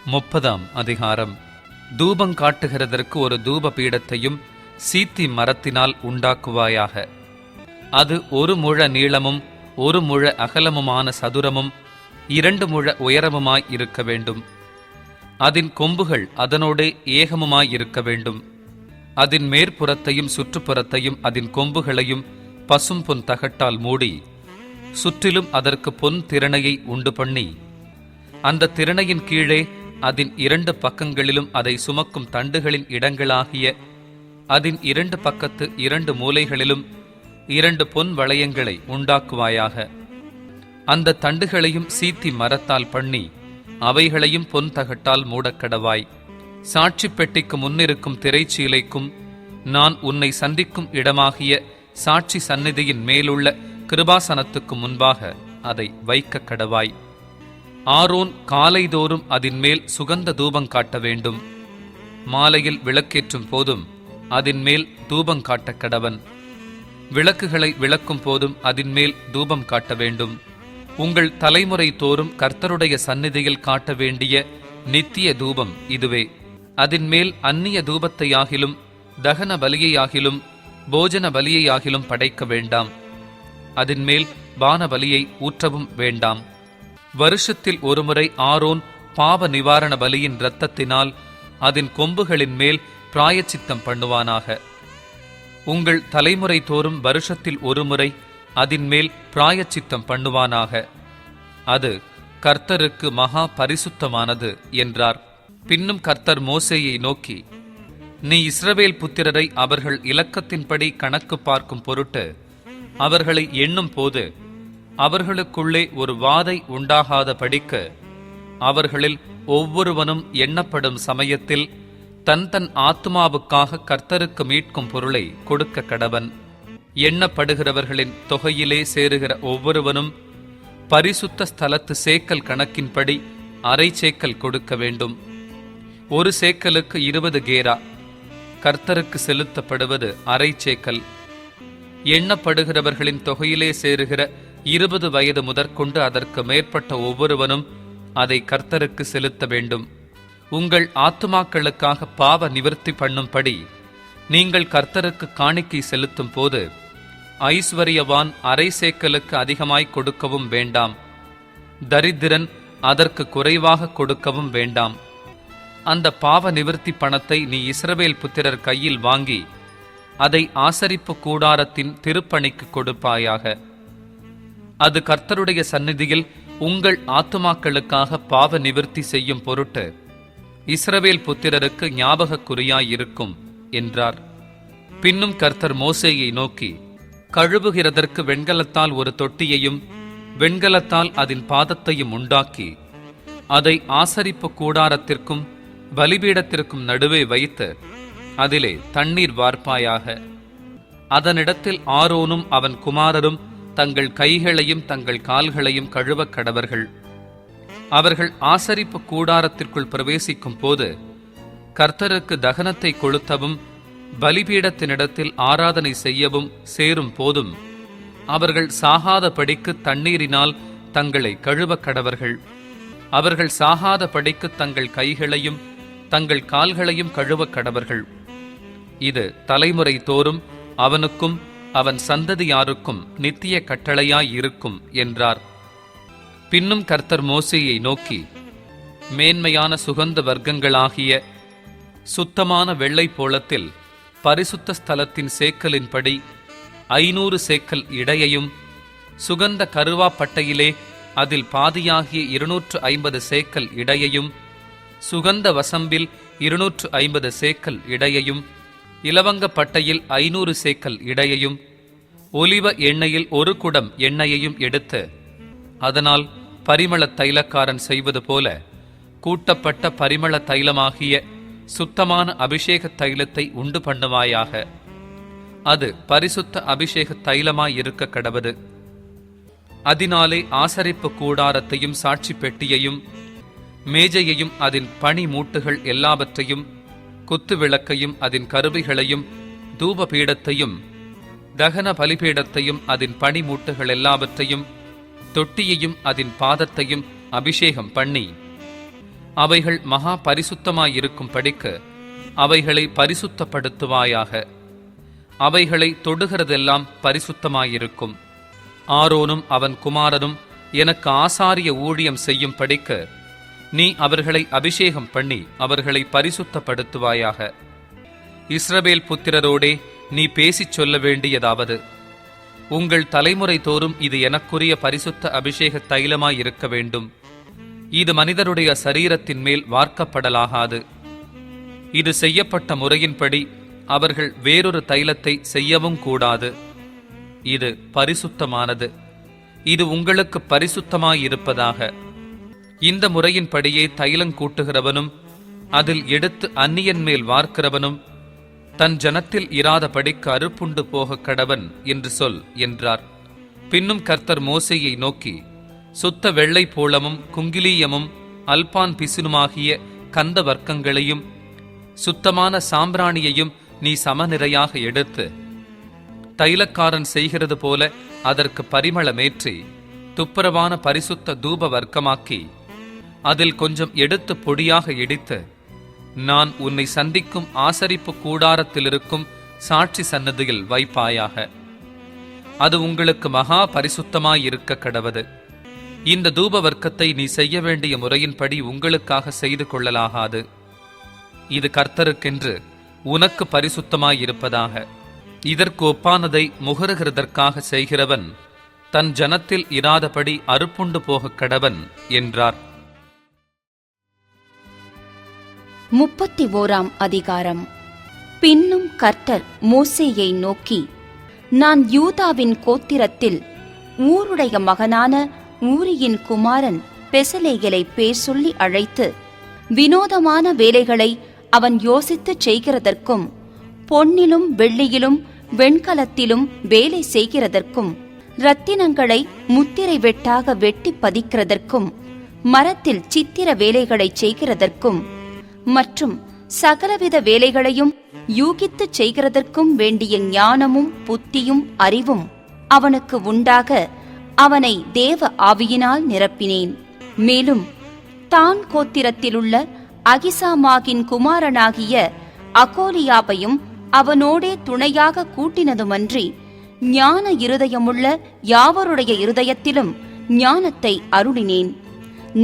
30ஆம் அதிகாரம். தூபம் காட்டுகிறதற்கு ஒரு தூப பீடத்தையும் சீத்தி மரத்தினால் உண்டாக்குவாயாக. அது 1 முழ நீளமும் 1 முழ அகலமுமான சதுரமும் 2 முழ உயரமுமாய் இருக்க வேண்டும். அதன் கொம்புகள் அதனோடே ஏகமுமாயிருக்க வேண்டும். அதன் மேற்புறத்தையும் சுற்றுப்புறத்தையும் அதன் கொம்புகளையும் பசும் பொன் தகட்டால் மூடி, சுற்றிலும் அதற்கு பொன் திறனையை உண்டு பண்ணி, அந்த திறனையின் கீழே அதன் 2 பக்கங்களிலும் அதை சுமக்கும் தண்டுகளின் இடங்களாகிய அதன் 2 பக்கத்து 2 மூலைகளிலும் 2 பொன் வளையங்களை உண்டாக்குவாயாக. அந்த தண்டுகளையும் சீத்தி மரத்தால் பண்ணி அவைகளையும் பொன் தகட்டால் மூடக்கடவாய். சாட்சி பெட்டிக்கு முன்னிருக்கும் திரைச்சீலைக்கும் நான் உன்னை சந்திக்கும் இடமாகிய சாட்சி சந்நிதியின் மேலுள்ள கிருபாசனத்துக்கு முன்பாக அதை வைக்க கடவாய். ஆரோன் காலைதோறும் அதன் மேல் சுகந்த தூபம் காட்ட வேண்டும். மாலையில் விளக்கேற்றும் போதும் அதன் மேல் தூபம் காட்ட கடவன். விளக்குகளை விளக்கும் போதும் அதன் மேல் தூபம் காட்ட வேண்டும். உங்கள் தலைமுறை தோறும் கர்த்தருடைய சந்நிதியில் காட்ட வேண்டிய நித்திய தூபம் இதுவே. அதன் மேல் அந்நிய தூபத்தையாகிலும் தகன பலியையாகிலும் போஜன பலியையாகிலும் படைக்க வேண்டாம். அதன் மேல் பான பலியை ஊற்றவும் வேண்டாம். வருஷத்தில் ஒருமுறை ஆரோன் பாவ நிவாரண பலியின் இரத்தத்தினால் அதன் கொம்புகளின் மேல் பிராயச்சித்தம் பண்ணுவானாக. உங்கள் தலைமுறை தோறும் வருஷத்தில் ஒருமுறை அதன் மேல் பிராயச்சித்தம் பண்ணுவானாக. அது கர்த்தருக்கு மகா பரிசுத்தமானது என்றார். பின்னும் கர்த்தர் மோசேயை நோக்கி, நீ இஸ்ரவேல் புத்திரரை அவர்கள் இலக்கத்தின்படி கணக்கு பார்க்கும் பொருட்டு அவர்களை எண்ணும் போது அவர்களுக்குள்ளே ஒரு வாதை உண்டாகாத படிக்க அவர்களில் ஒவ்வொருவனும் எண்ணப்படும் சமயத்தில் தன் தன் ஆத்துமாவுக்காக கர்த்தருக்கு மீட்கும் பொருளை கொடுக்க கடவன். எண்ணப்படுகிறவர்களின் தொகையிலே சேருகிற ஒவ்வொருவனும் பரிசுத்த ஸ்தலத்து சேக்கல் கணக்கின்படி அரை சேக்கல் கொடுக்க வேண்டும். 1 சேக்கலுக்கு 20 கேரா. கர்த்தருக்கு செலுத்தப்படுவது அரை சேக்கல். எண்ணப்படுகிறவர்களின் தொகையிலே சேருகிற 20 வயது முதற்கொண்டு அதற்கு மேற்பட்ட ஒவ்வொருவனும் அதை கர்த்தருக்கு செலுத்த வேண்டும். உங்கள் ஆத்துமாக்களுக்காக பாவ நிவர்த்தி பண்ணும்படி நீங்கள் கர்த்தருக்கு காணிக்கை செலுத்தும் போது ஐஸ்வர்யவான் அரை சேக்கலுக்கு அதிகமாய் கொடுக்கவும் வேண்டாம். தரித்திரன் அதற்கு குறைவாக கொடுக்கவும் வேண்டாம். அந்த பாவ நிவர்த்தி பணத்தை நீ இஸ்ரவேல் புத்திரர் கையில் வாங்கி அதை ஆசரிப்பு கூடாரத்தின் திருப்பணிக்கு கொடுப்பாயாக. அது கர்த்தருடைய சந்நிதியில் உங்கள் ஆத்துமாக்களுக்காக பாவ நிவர்த்தி செய்யும் பொருட்டு இஸ்ரவேல் புத்திரருக்கு ஞாபகக்குறியாயிருக்கும் என்றார். பின்னும் கர்த்தர் மோசேயை நோக்கி, கழுவுகிறதற்கு வெண்கலத்தால் ஒரு தொட்டியையும் வெண்கலத்தால் அதன் பாதத்தையும் உண்டாக்கி அதை ஆசரிப்பு கூடாரத்திற்கும் பலிபீடத்திற்கும் நடுவே வைத்து அதிலே தண்ணீர் வார்ப்பாயாக. அதனிடத்தில் ஆரோனும் அவன் குமாரரும் தங்கள் கைகளையும் தங்கள் கால்களையும் கழுவக் கடவர்கள். அவர்கள் ஆசரிப்பு கூடாரத்திற்குள் பிரவேசிக்கும் போது கர்த்தருக்கு தகனத்தை கொளுத்தவும் பலிபீடத்தினிடத்தில் ஆராதனை செய்யவும் சேரும் போதும் அவர்கள் சாகாதபடிக்கு தண்ணீரினால் தங்களை கழுவக் கடவர்கள். அவர்கள் சாகாதபடிக்கு தங்கள் கைகளையும் தங்கள் கால்களையும் கழுவக் கடவர்கள். இது தலைமுறை தோறும் அவனுக்கும் அவன் சந்ததியாருக்கும் நித்திய கட்டளையாயிருக்கும் என்றார். பின்னும் கர்த்தர் மோசேயை நோக்கி, மேன்மையான சுகந்த வர்க்கங்களாகிய சுத்தமான வெள்ளை போளத்தில் பரிசுத்த ஸ்தலத்தின் சேக்கலின்படி 500 சேக்கல் இடையையும், சுகந்த கருவாப்பட்டையிலே அதில் பாதியாகிய 250 சேக்கல் இடையையும், சுகந்த வசம்பில் 250 சேக்கல் இடையையும், இலவங்க பட்டையில் 500 சேக்கல் இடையையும், ஒலிவ எண்ணெயில் 1 குடம் எண்ணெயையும் எடுத்து அதனால் பரிமள தைலக்காரன் செய்வது போல கூட்டப்பட்ட பரிமள தைலமாகிய சுத்தமான அபிஷேக தைலத்தை உண்டு பண்ணுவாயாக. அது பரிசுத்த அபிஷேக தைலமாயிருக்க கடவது. அதனாலே ஆசரிப்பு கூடாரத்தையும் சாட்சி பெட்டியையும் மேஜையையும் அதன் பனி மூட்டுகள் எல்லாவற்றையும் குத்து விளக்கையும் அதன் கருவிகளையும் தூப பீடத்தையும் தகன பலிபீடத்தையும் அதன் பனி மூட்டுகள் எல்லாவற்றையும் தொட்டியையும் அதன் பாதத்தையும் அபிஷேகம் பண்ணி அவைகள் மகா பரிசுத்தமாயிருக்கும் படிக்கு அவைகளை பரிசுத்தப்படுத்துவாயாக. அவைகளை தொடுகிறதெல்லாம் பரிசுத்தமாயிருக்கும். ஆரோனும் அவன் குமாரனும் எனக்கு ஆசாரிய ஊழியம் செய்யும் படிக்கு நீ அவர்களை அபிஷேகம் பண்ணி அவர்களை பரிசுத்தப்படுத்துவாயாக. இஸ்ரவேல் புத்திரரோடே நீ பேசிச் சொல்ல வேண்டியதாவது, உங்கள் தலைமுறை தோறும் இது எனக்குரிய பரிசுத்த அபிஷேக தைலமாயிருக்க வேண்டும். இது மனிதருடைய சரீரத்தின் மேல் வார்க்கப்படலாகாது. இது செய்யப்பட்ட முறையின்படி அவர்கள் வேறொரு தைலத்தை செய்யவும் கூடாது. இது பரிசுத்தமானது. இது உங்களுக்கு பரிசுத்தமாயிருப்பதாக. இந்த முறையின்படியே தைலம் கூட்டுகிறவனும் அதில் எடுத்து அந்நியன் மேல் வார்க்கிறவனும் தன் ஜனத்தில் இராதபடிக்கு அறுப்புண்டு போக கடவன் என்று சொல் என்றார். பின்னும் கர்த்தர் மோசேயை நோக்கி, சுத்த வெள்ளை போளமும் குங்கிலீயமும் அல்பான் பிசினுமாகிய கந்த வர்க்கங்களையும் சுத்தமான சாம்பிராணியையும் நீ சமநிறையாக எடுத்து தைலக்காரன் செய்கிறது போல அதற்கு பரிமளமேற்றி துப்புரவான பரிசுத்த தூப வர்க்கமாக்கி அதில் கொஞ்சம் எடுத்து பொடியாக இடித்து நான் உன்னை சந்திக்கும் ஆசரிப்பு கூடாரத்திலிருக்கும் சாட்சி சன்னதியில் வைப்பாயாக. அது உங்களுக்கு மகா பரிசுத்தமாயிருக்க கடவது. இந்த தூப வர்க்கத்தை நீ செய்ய வேண்டிய முறையின்படி உங்களுக்காக செய்து கொள்ளலாகாது. இது கர்த்தருக்கென்று உனக்கு பரிசுத்தமாயிருப்பதாக. இதற்கு ஒப்பானதை முகருகிறதற்காக செய்கிறவன் தன் ஜனத்தில் இராதபடி அறுப்புண்டு போக கடவன் என்றார். 31ஆம் அதிகாரம். பின்னும் கர்த்தர் மோசேயை நோக்கி, நான் யூதாவின் கோத்திரத்தில் ஊருடைய மகனான ஊரியின் குமாரன் பெசலேயலை பேர் சொல்லி அழைத்து வினோதமான வேலைகளை அவன் யோசித்துச் செய்கிறதற்கும் பொன்னிலும் வெள்ளியிலும் வெண்கலத்திலும் வேலை செய்கிறதற்கும் இரத்தினங்களை முத்திரை வெட்டாக வெட்டி பதிக்கிறதற்கும் மரத்தில் சித்திர வேலைகளை செய்கிறதற்கும் மற்றும் சகலவித வேலைகளையும் யூகித்துச் செய்கிறதற்கும் வேண்டிய ஞானமும் புத்தியும் அறிவும் அவனுக்கு உண்டாக அவனை தேவ ஆவியினால் நிரப்பினேன். மேலும் தான் கோத்திரத்திலுள்ள அகிசாமாகின் குமாரனாகிய அகோலியாபையும் அவனோடே துணையாக கூட்டினதுமன்றி ஞான இருதயமுள்ள யாவருடைய இருதயத்திலும் ஞானத்தை அருளினேன்.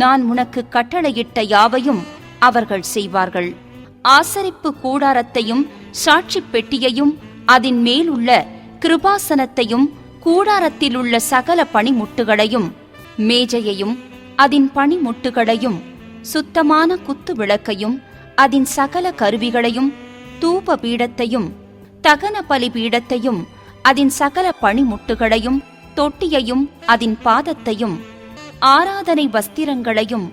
நான் உனக்கு கட்டளையிட்ட யாவையும் அவர்கள் செய்வார்கள். ஆசரிப்பு கூடாரத்தையும் சாட்சி பெட்டியையும் அதன் மேலுள்ள கிருபாசனத்தையும் கூடாரத்திலுள்ள சகல பணிமுட்டுகளையும் மேஜையையும் அதன் பணிமுட்டுகளையும் சுத்தமான குத்து விளக்கையும் அதன் சகல கருவிகளையும் தூப பீடத்தையும் தகன பலி பீடத்தையும் அதன் சகல பணிமுட்டுகளையும் தொட்டியையும் அதன் பாதத்தையும் ஆராதனை வஸ்திரங்களையும்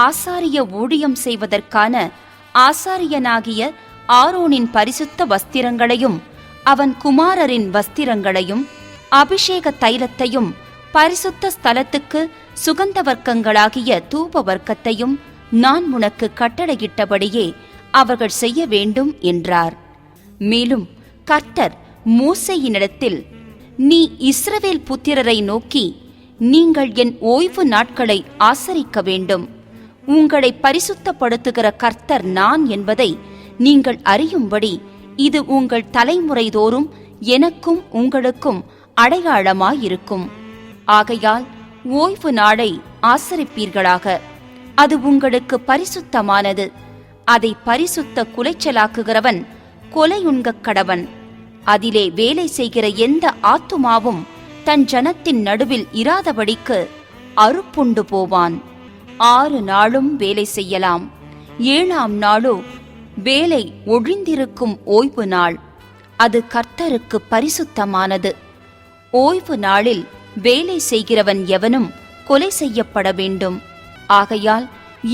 ஆசாரிய ஊழியம் செய்வதற்கான ஆசாரியனாகிய ஆரோனின் பரிசுத்த வஸ்திரங்களையும் அவன் குமாரரின் வஸ்திரங்களையும் அபிஷேக தைலத்தையும் பரிசுத்த ஸ்தலத்துக்கு சுகந்த வர்க்கங்களாகிய தூப வர்க்கத்தையும் நான் உனக்கு கட்டளையிட்டபடியே அவர்கள் செய்ய வேண்டும் என்றார். மேலும் கர்த்தர் மோசேயினிடத்தில், நீ இஸ்ரவேல் புத்திரரை நோக்கி, நீங்கள் என் ஓய்வு நாட்களை ஆசரிக்க வேண்டும். உங்களை பரிசுத்தப்படுத்துகிற கர்த்தர் நான் என்பதை நீங்கள் அறியும்படி இது உங்கள் தலைமுறை தோறும் எனக்கும் உங்களுக்கும் அடையாளமாயிருக்கும். ஆகையால் ஓய்வு நாளை ஆசரிப்பீர்களாக. அது உங்களுக்கு பரிசுத்தமானது. அதை பரிசுத்த குலைச்சலாக்குகிறவன் கொலையுண்கக் கடவன். அதிலே வேலை செய்கிற எந்த ஆத்துமாவும் தன் ஜனத்தின் நடுவில் இராதபடிக்கு அறுப்புண்டு போவான். 6 நாளும் வேலை செய்யலாம். 7ஆம் நாளோ வேலை ஒழிந்திருக்கும் ஓய்வு நாள். அது கர்த்தருக்கு பரிசுத்தமானது. ஓய்வு நாளில் வேலை செய்கிறவன் எவனும் கொலை செய்யப்பட வேண்டும். ஆகையால்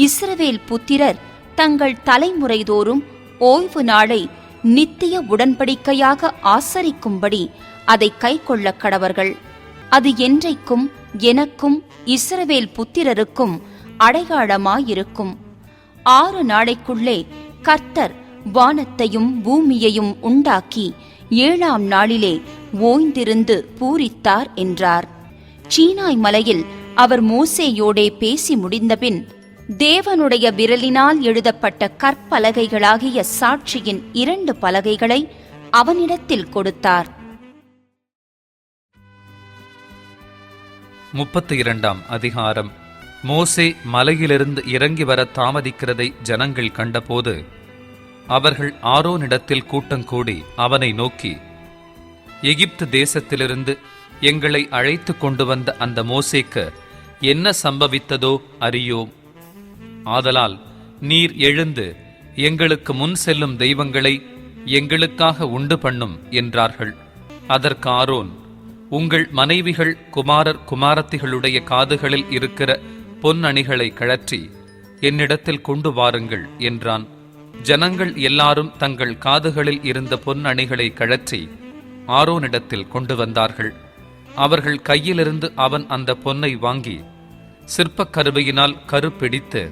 இஸ்ரவேல் புத்திரர் தங்கள் தலைமுறைதோறும் ஓய்வு நாளை நித்திய உடன்படிக்கையாக ஆசரிக்கும்படி அதை கைக்கொள்ள கடவர்கள். அது என்றைக்கும் எனக்கும் இஸ்ரவேல் புத்திரருக்கும் அடையாளமாயிருக்கும். 6 நாளைக்குள்ளே கர்த்தர் வானத்தையும் பூமியையும் உண்டாக்கி 7ஆம் நாளிலே ஓய்ந்திருந்து பூரித்தார் என்றார். சீனாய் மலையில் அவர் மோசேயோடே பேசி முடிந்தபின் தேவனுடைய விரலினால் எழுதப்பட்ட கற்பலகைகளாகிய சாட்சியின் 2 பலகைகளை அவனிடத்தில் கொடுத்தார். 32ஆம் அதிகாரம். மோசே மலையிலிருந்து இறங்கி வர தாமதிக்கிறதை ஜனங்கள் கண்டபோது அவர்கள் ஆரோனிடத்தில் கூட்டங்கூடி அவனை நோக்கி, எகிப்து தேசத்திலிருந்து எங்களை அழைத்து கொண்டு வந்த அந்த மோசேக்கு என்ன சம்பவித்ததோ அறியோம். ஆதலால் நீர் எழுந்து எங்களுக்கு முன் செல்லும் தெய்வங்களை எங்களுக்காக உண்டு பண்ணும் என்றார்கள். அதற்கு ஆரோன், உங்கள் மனைவிகள் குமாரர் குமாரத்திகளுடைய காதுகளில் இருக்கிற பொன் அணிகளை கழற்றி என்னிடத்தில் கொண்டு வாருங்கள் என்றான். ஜனங்கள் எல்லாரும் தங்கள் காதுகளில் இருந்த பொன் அணிகளை கழற்றி ஆரோனிடத்தில் கொண்டு வந்தார்கள். அவர்கள் கையிலிருந்து அவன் அந்த பொன்னை வாங்கி சிற்பக் கருவியினால் கருப்பிடித்து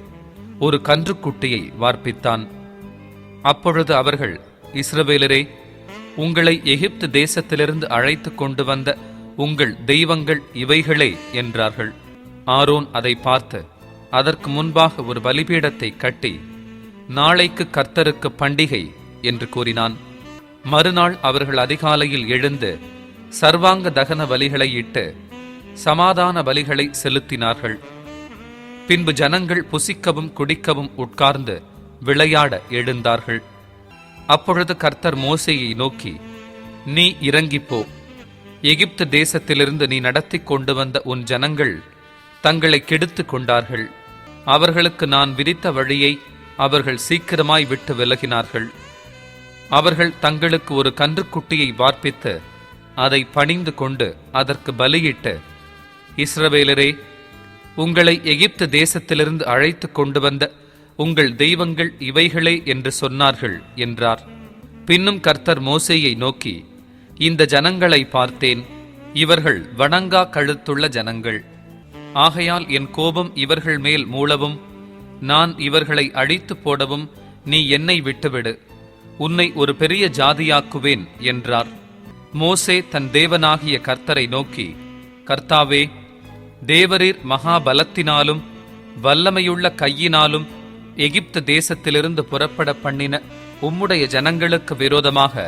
ஒரு கன்றுக்குட்டியை வார்ப்பித்தான். அப்பொழுது அவர்கள், இஸ்ரவேலரே, உங்களை எகிப்து தேசத்திலிருந்து அழைத்து கொண்டு வந்த உங்கள் தெய்வங்கள் இவைகளே என்றார்கள். ஆரோன் அதை பார்த்து அதற்கு முன்பாக ஒரு பலிபீடத்தை கட்டி, நாளைக்கு கர்த்தருக்கு பண்டிகை என்று கூறினான். மறுநாள் அவர்கள் அதிகாலையில் எழுந்து சர்வாங்க தகன பலிகளை இட்டு சமாதான பலிகளை செலுத்தினார்கள். பின்பு ஜனங்கள் புசிக்கவும் குடிக்கவும் உட்கார்ந்து விளையாட எழுந்தார்கள். அப்பொழுது கர்த்தர் மோசேயை நோக்கி, நீ இறங்கிப்போ, எகிப்து தேசத்திலிருந்து நீ நடத்தி கொண்டு வந்த உன் ஜனங்கள் தங்களை கெடுத்து கொண்டார்கள். அவர்களுக்கு நான் விதித்த வழியை அவர்கள் சீக்கிரமாய் விட்டு விலகினார்கள். அவர்கள் தங்களுக்கு ஒரு கன்றுக்குட்டியை வார்ப்பித்து அதை பணிந்து கொண்டு அதற்கு பலியிட்டு, இஸ்ரவேலரே, உங்களை எகிப்து தேசத்திலிருந்து அழைத்து கொண்டு வந்த உங்கள் தெய்வங்கள் இவைகளே என்று சொன்னார்கள் என்றார். பின்னும் கர்த்தர் மோசேயை நோக்கி, இந்த ஜனங்களை பார்த்தேன், இவர்கள் வணங்கா கழுத்துள்ள ஜனங்கள். ஆகையால் என் கோபம் இவர்கள் மேல் மூளவும் நான் இவர்களை அழித்து போடவும் நீ என்னை விட்டுவிடு, உன்னை ஒரு பெரிய ஜாதியாக்குவேன் என்றார். மோசே தன் தேவனாகிய கர்த்தரை நோக்கி, கர்த்தாவே, தேவரீர் மகாபலத்தினாலும் வல்லமையுள்ள கையினாலும் எகிப்து தேசத்திலிருந்து புறப்பட பண்ணின உம்முடைய ஜனங்களுக்கு விரோதமாக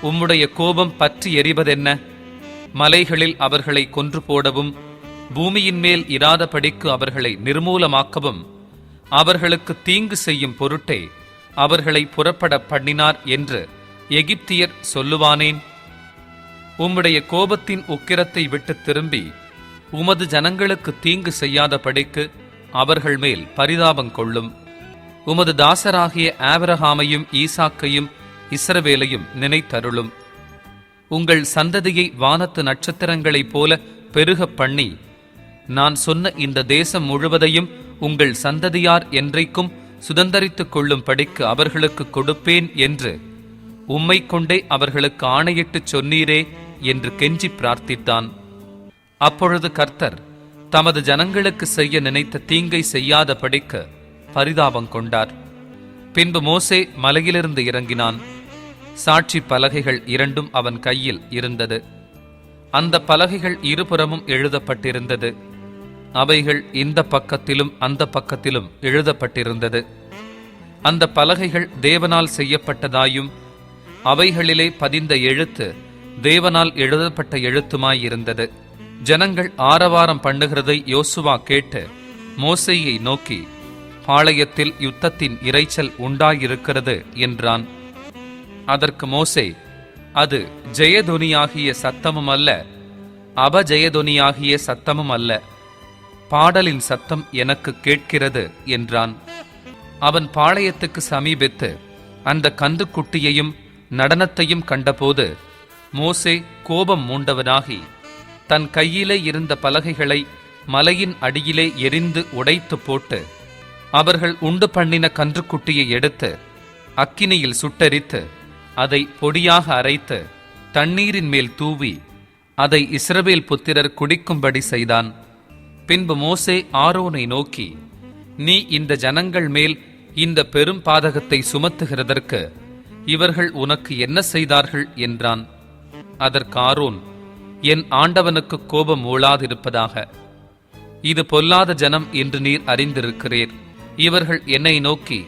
உம்முடைய கோபம் பற்றி எரிவதென்ன? மலைகளில் அவர்களை கொன்று போடவும் பூமியின் மேல் இராதபடிக்கு அவர்களை நிர்மூலமாக்கவும் அவர்களுக்கு தீங்கு செய்யும் பொருட்டே அவர்களை புறப்பட பண்ணினார் என்று எகிப்தியர் சொல்லுவானேன்? உம்முடைய கோபத்தின் உக்கிரத்தை விட்டு திரும்பி உமது ஜனங்களுக்கு தீங்கு செய்யாதபடிக்கு அவர்கள் மேல் பரிதாபம் கொள்ளும். உமது தாசராகிய ஆபிரகாமையும் ஈசாக்கையும் இஸ்ரவேலையும் நினைத்தருளும். உங்கள் சந்ததியை வானத்து நட்சத்திரங்களைப் போல பெருகப் பண்ணி நான் சொன்ன இந்த தேசம் முழுவதையும் உங்கள் சந்ததியார் என்றைக்கும் சுதந்தரித்துக் கொள்ளும் படிக்கு அவர்களுக்கு கொடுப்பேன் என்று உம்மை கொண்டே அவர்களுக்கு ஆணையிட்டுச் சொன்னீரே என்று கெஞ்சி பிரார்த்தித்தான். அப்பொழுது கர்த்தர் தமது ஜனங்களுக்கு செய்ய நினைத்த தீங்கை செய்யாதபடிக்கு பரிதாபம் கொண்டார். பின்பு மோசே மலையிலிருந்து இறங்கினான். சாட்சி பலகைகள் 2 அவன் கையில் இருந்தது. அந்த பலகைகள் இருபுறமும் எழுதப்பட்டிருந்தது. அவைகள் இந்த பக்கத்திலும் அந்த பக்கத்திலும் எழுதப்பட்டிருந்தது. அந்த பலகைகள் தேவனால் செய்யப்பட்டதாயும் அவைகளிலே பதிந்த எழுத்து தேவனால் எழுதப்பட்ட எழுத்துமாயிருந்தது. ஜனங்கள் ஆரவாரம் பண்ணுகிறதை யோசுவா கேட்டு மோசேயை நோக்கி, பாளையத்தில் யுத்தத்தின் இரைச்சல் உண்டாயிருக்கிறது என்றான். அதற்கு மோசே, அது ஜெயதொனியாகிய சத்தமும் அல்ல, அபஜெயதொனியாகிய சத்தமும் அல்ல, பாடலின் சத்தம் எனக்கு கேட்கிறது என்றான். அவன் பாளையத்துக்கு சமீபித்து அந்த கன்றுக்குட்டியையும் நடனத்தையும் கண்டபோது மோசே கோபம் மூண்டவனாகி தன் கையிலே இருந்த பலகைகளை மலையின் அடியிலே எரிந்து உடைத்து போட்டு அவர்கள் உண்டு பண்ணின கன்றுக்குட்டியை எடுத்து அக்கினியில் சுட்டெரித்து அதை பொடியாக அரைத்து தண்ணீரின் மேல் தூவி அதை இஸ்ரவேல் புத்திரர் குடிக்கும்படி செய்தான். பின்பு மோசே ஆரோனை நோக்கி, நீ இந்த ஜனங்கள் மேல் இந்த பெரும் பாதகத்தை சுமத்துகிறதற்கு இவர்கள் உனக்கு என்ன செய்தார்கள் என்றான். அதற்கு ஆரோன், என் ஆண்டவனுக்கு கோபம் மூளாதிருப்பதாக. இது பொல்லாத ஜனம் என்று நீர் அறிந்திருக்கிறீர். இவர்கள் என்னை நோக்கி,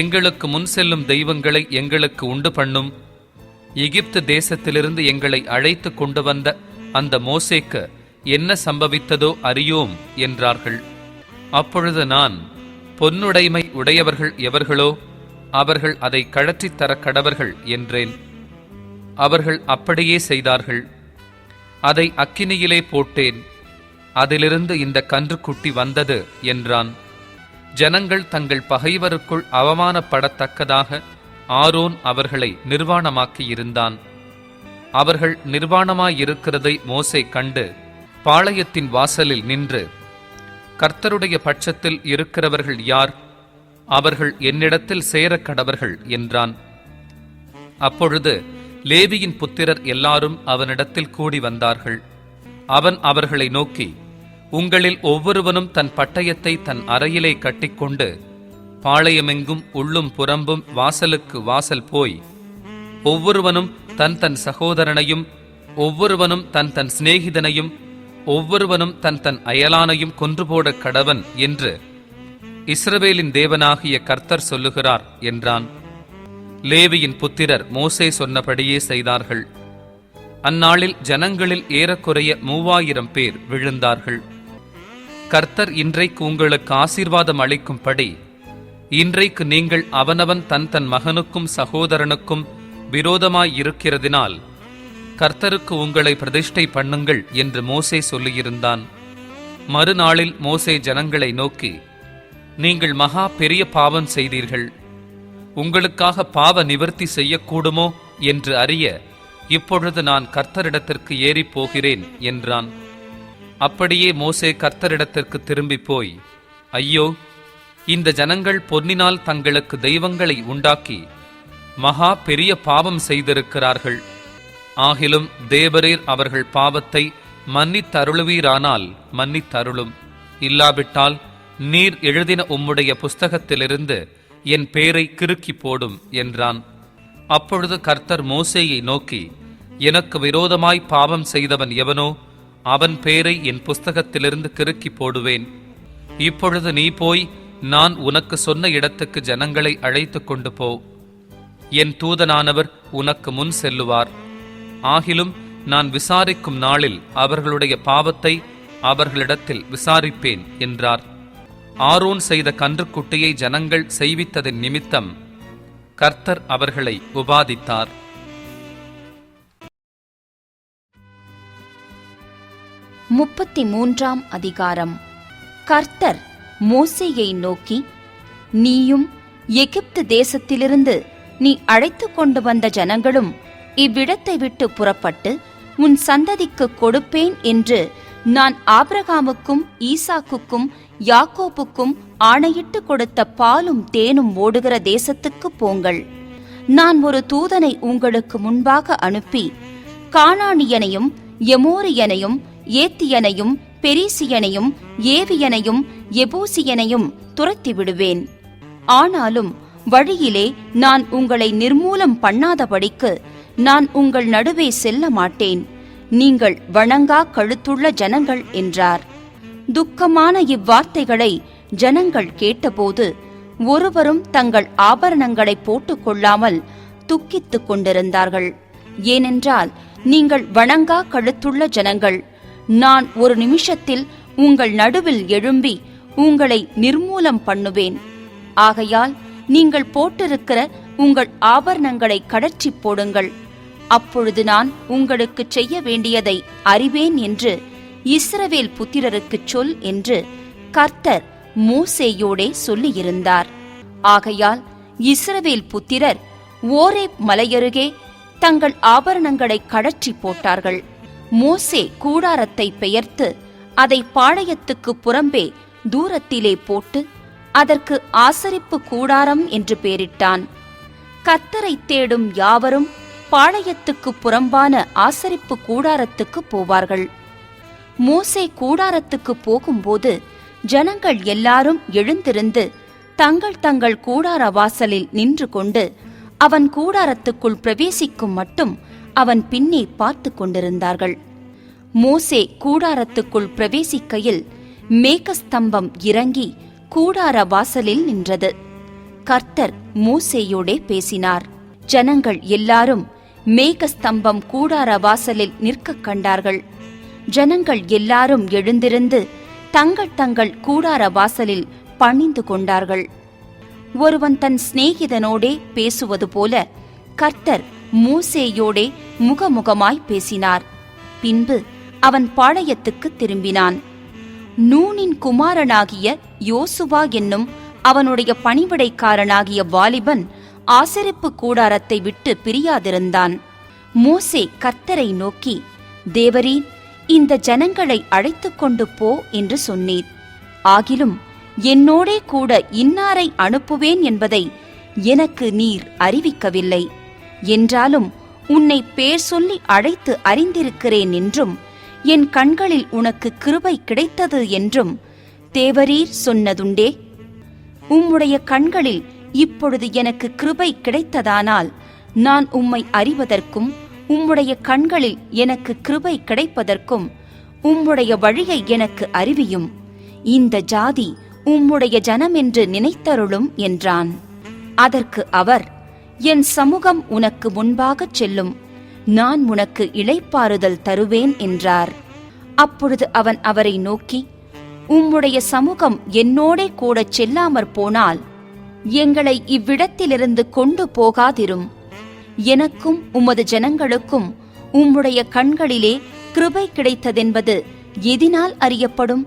எங்களுக்கு முன் செல்லும் தெய்வங்களை எங்களுக்கு உண்டு பண்ணும், எகிப்து தேசத்திலிருந்து எங்களை அழைத்து கொண்டு வந்த அந்த மோசேக்கு என்ன சம்பவித்ததோ அறியோம் என்றார்கள். அப்பொழுது நான், பொன்னுடைமை உடையவர்கள் எவர்களோ அவர்கள் அதை கழற்றித் தர கடவர்கள் என்றேன். அவர்கள் அப்படியே செய்தார்கள். அதை அக்கினியிலே போட்டேன், அதிலிருந்து இந்த கன்றுக்குட்டி வந்தது என்றான். ஜனங்கள் தங்கள் பகைவருக்குள் அவமானப்படத்தக்கதாக ஆரோன் அவர்களை நிர்வாணமாக்கியிருந்தான். அவர்கள் நிர்வாணமாயிருக்கிறதை மோசே கண்டு பாளையத்தின் வாசலில் நின்று, கர்த்தருடைய பட்சத்தில் இருக்கிறவர்கள் யார்? அவர்கள் என்னிடத்தில் சேரக் கடவர்கள் என்றான். அப்பொழுது லேவியின் புத்திரர் எல்லாரும் அவனிடத்தில் கூடி வந்தார்கள். அவன் அவர்களை நோக்கி, உங்களில் ஒவ்வொருவனும் தன் பட்டயத்தை தன் அறையிலே கட்டிக்கொண்டு பாளையமெங்கும் உள்ளும் புறம்பும் வாசலுக்கு வாசல் போய், ஒவ்வொருவனும் தன் தன் சகோதரனையும், ஒவ்வொருவனும் தன் தன் சிநேகிதனையும், ஒவ்வொருவனும் தன் தன் அயலானையும் கொன்றுபோட கடவன் என்று இஸ்ரவேலின் தேவனாகிய கர்த்தர் சொல்லுகிறார் என்றான். லேவியின் புத்திரர் மோசே சொன்னபடியே செய்தார்கள். அந்நாளில் ஜனங்களில் ஏறக்குறைய 3000 பேர் விழுந்தார்கள். கர்த்தர் இன்றைக்கு உங்களுக்கு ஆசீர்வாதம் அளிக்கும்படி, இன்றைக்கு நீங்கள் அவனவன் தன் தன் மகனுக்கும் சகோதரனுக்கும் விரோதமாயிருக்கிறதினால் கர்த்தருக்கு உங்களை பிரதிஷ்டை பண்ணுங்கள் என்று மோசே சொல்லியிருந்தான். மறுநாளில் மோசே ஜனங்களை நோக்கி, நீங்கள் மகா பெரிய பாவம் செய்தீர்கள். உங்களுக்காக பாவ நிவர்த்தி செய்யக்கூடுமோ என்று அறிய இப்பொழுது நான் கர்த்தரிடத்திற்கு ஏறிப் போகிறேன் என்றான். அப்படியே மோசே கர்த்தரிடத்திற்கு திரும்பி போய், ஐயோ, இந்த ஜனங்கள் பொன்னினால் தங்களுக்கு தெய்வங்களை உண்டாக்கி மகா பெரிய பாவம் செய்திருக்கிறார்கள். ஆகிலும் தேவரீர் அவர்கள் பாவத்தை மன்னித்தருளுவீரானால் மன்னித்தருளும், இல்லாவிட்டால் நீர் எழுதின உம்முடைய புஸ்தகத்திலிருந்து என் பேரை கிறுக்கி போடும் என்றான். அப்பொழுது கர்த்தர் மோசேயை நோக்கி, எனக்கு விரோதமாய் பாவம் செய்தவன் எவனோ அவன் பேரை என் புஸ்தகத்திலிருந்து கிறுக்கி போடுவேன். இப்பொழுது நீ போய் நான் உனக்கு சொன்ன இடத்துக்கு ஜனங்களை அழைத்து கொண்டு போ. என் தூதனானவர் உனக்கு முன் செல்லுவார். ஆகிலும் நான் விசாரிக்கும் நாளில் அவர்களுடைய பாவத்தை அவர்களிடத்தில் விசாரிப்பேன் என்றார். ஆரோன் செய்த கன்றுக்குட்டியை ஜனங்கள் செய்வித்ததின் நிமித்தம் கர்த்தர் அவர்களை உபாதித்தார். முப்பத்தி அதிகாரம். கர்த்தர் மோசேயை நோக்கி, நீயும் எகிப்து தேசத்திலிருந்து நீ அழைத்து கொண்டு வந்த ஜனங்களும் இவ்விடத்தை விட்டு புறப்பட்டு உன் சந்ததிக்கு கொடுப்பேன் என்று நான் ஆபிரகாமுக்கும் ஈசாக்குக்கும் யாக்கோப்புக்கும் ஆணையிட்டு கொடுத்த பாலும் தேனும் ஓடுகிற தேசத்துக்கு போங்கள். நான் ஒரு தூதனை உங்களுக்கு முன்பாக அனுப்பி கானானியனையும் எமோரியனையும் ஏத்தியனையும் பெரிசியனையும் ஏவியனையும் எபூசியனையும் துரத்தி விடுவேன். ஆனாலும் வழியிலே நான் உங்களை நிர்மூலம் பண்ணாதபடிக்கு நான் உங்கள் நடுவே செல்ல மாட்டேன். நீங்கள் வணங்கா கழுத்துள்ள ஜனங்கள் என்றார். துக்கமான இவ்வார்த்தைகளை ஜனங்கள் கேட்டபோது ஒருவரும் தங்கள் ஆபரணங்களை போட்டுக்கொள்ளாமல் துக்கித்துக் கொண்டிருந்தார்கள். ஏனென்றால் நீங்கள் வணங்கா கழுத்துள்ள ஜனங்கள், நான் ஒரு நிமிஷத்தில் உங்கள் நடுவில் எழும்பி உங்களை நிர்மூலம் பண்ணுவேன். ஆகையால் நீங்கள் போட்டிருக்கிற உங்கள் ஆபரணங்களை கடற்றி போடுங்கள். அப்பொழுது நான் உங்களுக்கு செய்ய வேண்டியதை அறிவேன் என்று இஸ்ரவேல் புத்திரருக்குச் சொல் என்று கர்த்தர் மோசேயோடே சொல்லியிருந்தார். ஆகையால் இஸ்ரவேல் புத்திரர் ஓரேப் மலையருகே தங்கள் ஆபரணங்களை கடற்றி போட்டார்கள். மோசே கூடாரத்தை பெயர்த்து அதை பாளையத்துக்கு புறம்பே தூரத்திலே போட்டு அதற்கு ஆசரிப்பு கூடாரம் என்று பெயரிட்டான். கர்த்தரை தேடும் யாவரும் பாளையத்துக்கு புறம்பான ஆசரிப்பு கூடாரத்துக்கு போவார்கள். மோசே கூடாரத்துக்கு போகும்போது ஜனங்கள் எல்லாரும் எழுந்திருந்து தங்கள் தங்கள் கூடார வாசலில் நின்று கொண்டு அவன் கூடாரத்துக்குள் பிரவேசிக்கும் மட்டும் அவன் பின்னே பார்த்து கொண்டிருந்தார்கள். மோசே கூடாரத்துக்குள் பிரவேசிக்கையில் மேகஸ்தம்பம் இறங்கி கூடார வாசலில் நின்றது. கர்த்தர் மோசேயோடே பேசினார். ஜனங்கள் எல்லாரும் மேகஸ்தம்பம் கூடார வாசலில் நிற்கக் கண்டார்கள். ஜனங்கள் எல்லாரும் எழுந்திருந்து தங்கள் தங்கள் கூடார வாசலில் பணிந்து கொண்டார்கள். ஒருவன் தன் சிநேகிதனோடே பேசுவது போல கர்த்தர் மோசேயோடே முகமுகமாய் பேசினார். பின்பு அவன் பாளையத்துக்கு திரும்பினான். நூனின் குமாரனாகிய யோசுவா என்னும் அவனுடைய பணிவிடைக்காரனாகிய வாலிபன் ஆசரிப்பு கூடாரத்தை விட்டு பிரியாதிருந்தான். மோசே கர்த்தரை நோக்கி, தேவரீர், இந்த ஜனங்களை அழைத்துக் கொண்டு போ என்று சொன்னீர். ஆகிலும் என்னோடே கூட இன்னாரை அனுப்புவேன் என்பதை எனக்கு நீர் அறிவிக்கவில்லை. என்றாலும் உன்னை பேர் சொல்லி அழைத்து அறிந்திருக்கிறேன் என்றும் என் கண்களில் உனக்கு கிருபை கிடைத்தது என்றும் தேவரீர் சொன்னதுண்டே. உம்முடைய கண்களில் இப்பொழுது எனக்கு கிருபை கிடைத்ததானால் நான் உம்மை அறிவதற்கும் உம்முடைய கண்களில் எனக்கு கிருபை கிடைப்பதற்கும் உம்முடைய வழியை எனக்கு அறிவியும். இந்த ஜாதி உம்முடைய ஜனமென்று நினைத்தருளும் என்றான். அதற்கு அவர், என் சமூகம் உனக்கு முன்பாகச் செல்லும், நான் உனக்கு இளைப்பாறுதல் தருவேன் என்றார். அப்பொழுது அவன் அவரை நோக்கி, உம்முடைய சமூகம் என்னோடே கூடச் செல்லாமற் போனால் எங்களை இவ்விடத்திலிருந்து கொண்டு போகாதிரும். எனக்கும் உமது ஜனங்களுக்கும் உம்முடைய கண்களிலே கிருபை கிடைத்ததென்பது எதினால் அறியப்படும்?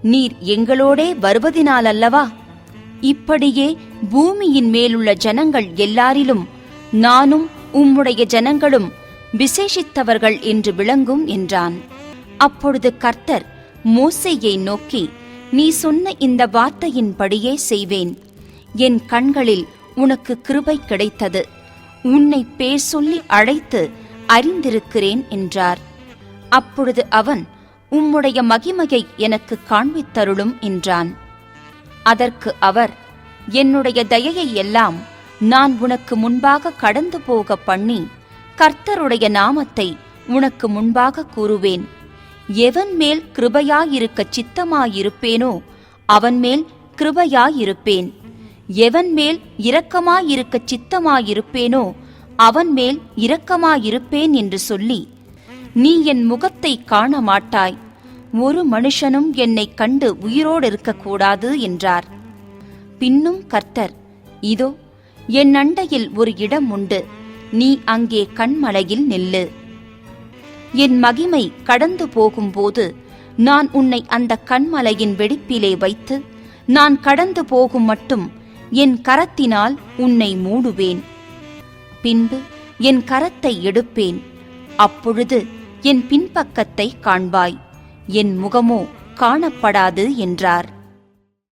நீர் எங்களோடே வருவதினால் அல்லவா? இப்படியே பூமியின் மேலுள்ள ஜனங்கள் எல்லாரிலும் நானும் உம்முடைய ஜனங்களும் விசேஷித்தவர்கள் என்று விளங்கும் என்றான். அப்பொழுது கர்த்தர் மோசேயை நோக்கி, நீ சொன்ன இந்த வார்த்தையின்படியே செய்வேன். என் கண்களில் உனக்கு கிருபை கிடைத்தது. உன்னை பேர் சொல்லி அழைத்து அறிந்திருக்கிறேன் என்றார். அப்பொழுது அவன், உம்முடைய மகிமையை எனக்கு காண்பித்தருளும் என்றான். அதற்கு அவர், என்னுடைய தயையை எல்லாம் நான் உனக்கு முன்பாக கடந்து போக பண்ணி கர்த்தருடைய நாமத்தை உனக்கு முன்பாக கூறுவேன். எவன் மேல் கிருபையாயிருக்க சித்தமாயிருப்பேனோ அவன் மேல் கிருபையாயிருப்பேன். எவன் மேல் இரக்கமாயிருக்க சித்தமாயிருப்பேனோ அவன் மேல் இரக்கமாயிருப்பேன் என்று சொல்லி, நீ என் முகத்தை காண மாட்டாய், ஒரு மனுஷனும் என்னைக் கண்டு உயிரோடு இருக்கக்கூடாது என்றார். பின்னும் கர்த்தர், இதோ என் அண்டையில் ஒரு இடம் உண்டு, நீ அங்கே கன்மலையில் நில்லு. என் மகிமை கடந்து போகும்போது நான் உன்னை அந்த கன்மலையின் வெடிப்பிலே வைத்து நான் கடந்து போகும் மட்டும் என் கரத்தினால் உன்னை மூடுவேன். பின்பு என் கரத்தை எடுப்பேன், அப்பொழுது என் பின்பக்கத்தை காண்பாய், என் முகமோ காணப்படாது என்றார்.